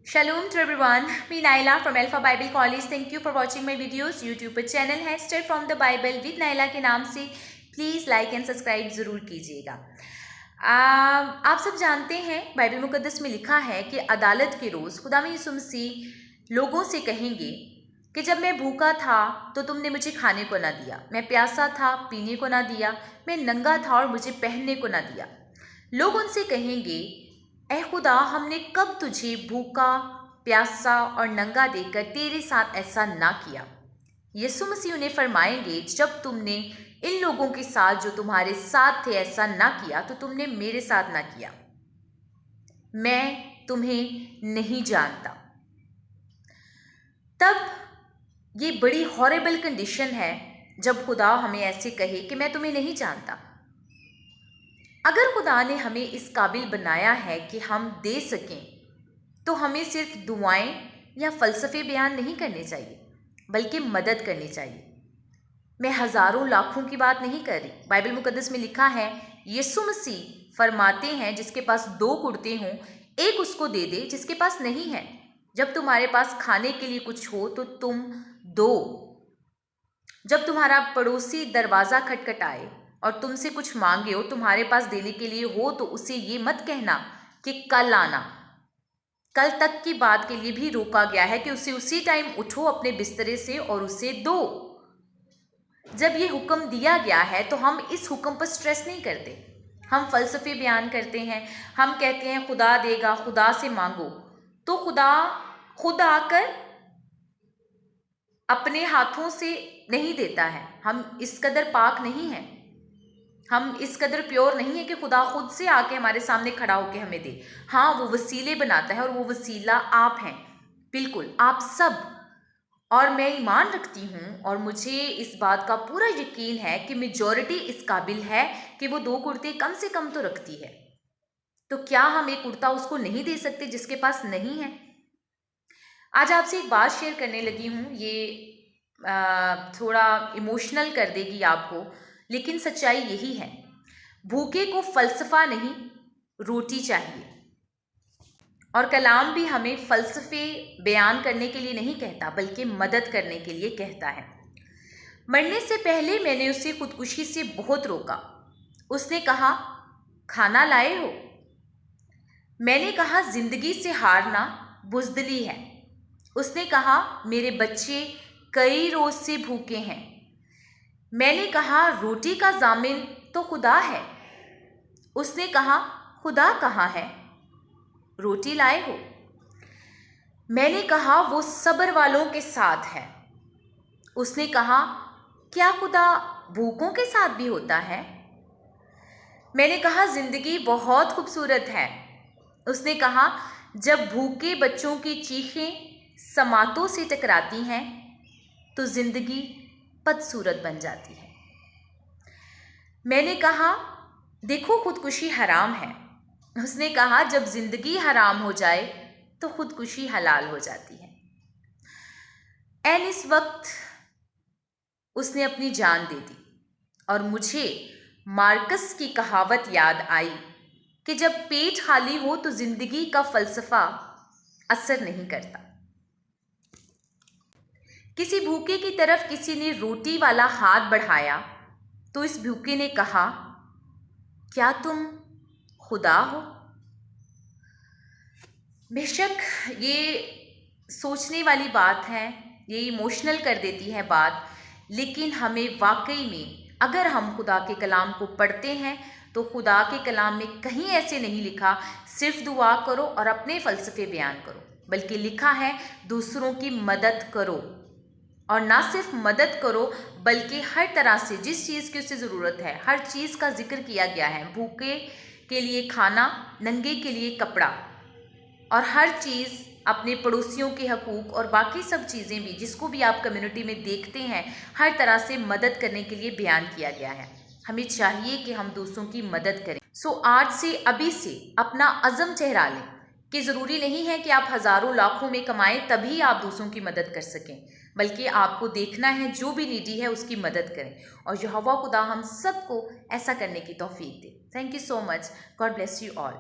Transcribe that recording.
Shalom to everyone. Me Naila from Alpha Bible College. Thank you for watching my videos. YouTube पर channel है Straight from the Bible with Naila के नाम से. Please like and subscribe ज़रूर कीजिएगा. आप सब जानते हैं बाइबल मुकद्दस में लिखा है कि अदालत के रोज़ खुदा यीशु मसीह लोगों से कहेंगे कि जब मैं भूखा था तो तुमने मुझे खाने को ना दिया, मैं प्यासा था पीने को ना दिया, मैं नंगा था और मुझे पहनने को ना दिया. लोग उनसे कहेंगे, ऐ खुदा, हमने कब तुझे भूखा, प्यासा और नंगा देकर तेरे साथ ऐसा ना किया. यीशु मसीह उन्हें फरमाएंगे, जब तुमने इन लोगों के साथ जो तुम्हारे साथ थे ऐसा ना किया तो तुमने मेरे साथ ना किया. मैं तुम्हें नहीं जानता. तब ये बड़ी हॉरेबल कंडीशन है जब खुदा हमें ऐसे कहे कि मैं तुम्हें नहीं जानता. अगर खुदा ने हमें इस काबिल बनाया है कि हम दे सकें तो हमें सिर्फ दुआएं या फ़लसफ़े बयान नहीं करने चाहिए बल्कि मदद करनी चाहिए. मैं हज़ारों लाखों की बात नहीं कर रही. बाइबल मुकद्दस में लिखा है, यीशु मसीह फरमाते हैं, जिसके पास 2 कुर्ते हों एक उसको दे दे जिसके पास नहीं है. जब तुम्हारे पास खाने के लिए कुछ हो तो तुम दो. जब तुम्हारा पड़ोसी दरवाज़ा खटखटाए और तुमसे कुछ मांगे और तुम्हारे पास देने के लिए हो तो उसे ये मत कहना कि कल आना. कल तक की बात के लिए भी रोका गया है कि उसे उसी टाइम उठो अपने बिस्तरे से और उसे दो. जब ये हुक्म दिया गया है तो हम इस हुक्म पर स्ट्रेस नहीं करते. हम फ़लसफ़े बयान करते हैं, हम कहते हैं खुदा देगा, खुदा से मांगो. तो खुदा खुद आकर अपने हाथों से नहीं देता है. हम इस कदर पाक नहीं हैं, हम इस कदर प्योर नहीं है कि खुदा खुद से आके हमारे सामने खड़ा होकर हमें दे. हाँ, वो वसीले बनाता है और वो वसीला आप हैं. बिल्कुल आप सब. और मैं ईमान रखती हूँ और मुझे इस बात का पूरा यकीन है कि मेजॉरिटी इस काबिल है कि वो 2 कुर्ते कम से कम तो रखती है. तो क्या हम एक कुर्ता उसको नहीं दे सकते जिसके पास नहीं है? आज आपसे एक बात शेयर करने लगी हूँ. ये थोड़ा इमोशनल कर देगी आपको, लेकिन सच्चाई यही है. भूखे को फ़लसफ़ा नहीं, रोटी चाहिए. और कलाम भी हमें फ़लसफ़े बयान करने के लिए नहीं कहता बल्कि मदद करने के लिए कहता है. मरने से पहले मैंने उसे खुदकुशी से बहुत रोका. उसने कहा, खाना लाए हो? मैंने कहा, ज़िंदगी से हारना बुज़दिली है. उसने कहा, मेरे बच्चे कई रोज़ से भूखे हैं. मैंने कहा, रोटी का ज़ामिन तो खुदा है. उसने कहा, खुदा कहाँ है? रोटी लाए हो? मैंने कहा, वो सब्र वालों के साथ है. उसने कहा, क्या खुदा भूखों के साथ भी होता है? मैंने कहा, ज़िंदगी बहुत खूबसूरत है. उसने कहा, जब भूखे बच्चों की चीखें समातों से टकराती हैं तो ज़िंदगी बदसूरत बन जाती है. मैंने कहा, देखो खुदकुशी हराम है. उसने कहा, जब ज़िंदगी हराम हो जाए तो खुदकुशी हलाल हो जाती है. एन इस वक्त उसने अपनी जान दे दी और मुझे मार्कस की कहावत याद आई कि जब पेट खाली हो तो ज़िंदगी का फ़लसफ़ा असर नहीं करता. किसी भूखे की तरफ किसी ने रोटी वाला हाथ बढ़ाया तो इस भूखे ने कहा, क्या तुम खुदा हो? बेशक ये सोचने वाली बात है, ये इमोशनल कर देती है बात, लेकिन हमें वाकई में अगर हम खुदा के कलाम को पढ़ते हैं तो खुदा के कलाम में कहीं ऐसे नहीं लिखा सिर्फ दुआ करो और अपने फ़लसफ़े बयान करो, बल्कि लिखा है दूसरों की मदद करो. और ना सिर्फ मदद करो बल्कि हर तरह से जिस चीज़ की उसे ज़रूरत है हर चीज़ का जिक्र किया गया है. भूखे के लिए खाना, नंगे के लिए कपड़ा और हर चीज़, अपने पड़ोसियों के हकूक़ और बाकी सब चीज़ें भी जिसको भी आप कम्युनिटी में देखते हैं हर तरह से मदद करने के लिए बयान किया गया है. हमें चाहिए कि हम दूसरों की मदद करें. सो आज से अभी से अपना अज़म ठहरा लें कि ज़रूरी नहीं है कि आप हज़ारों लाखों में कमाएं तभी आप दूसरों की मदद कर सकें, बल्कि आपको देखना है जो भी नीडी है उसकी मदद करें. और यहोवा खुदा हम सबको ऐसा करने की तौफीक दे. Thank you so much. God bless you all.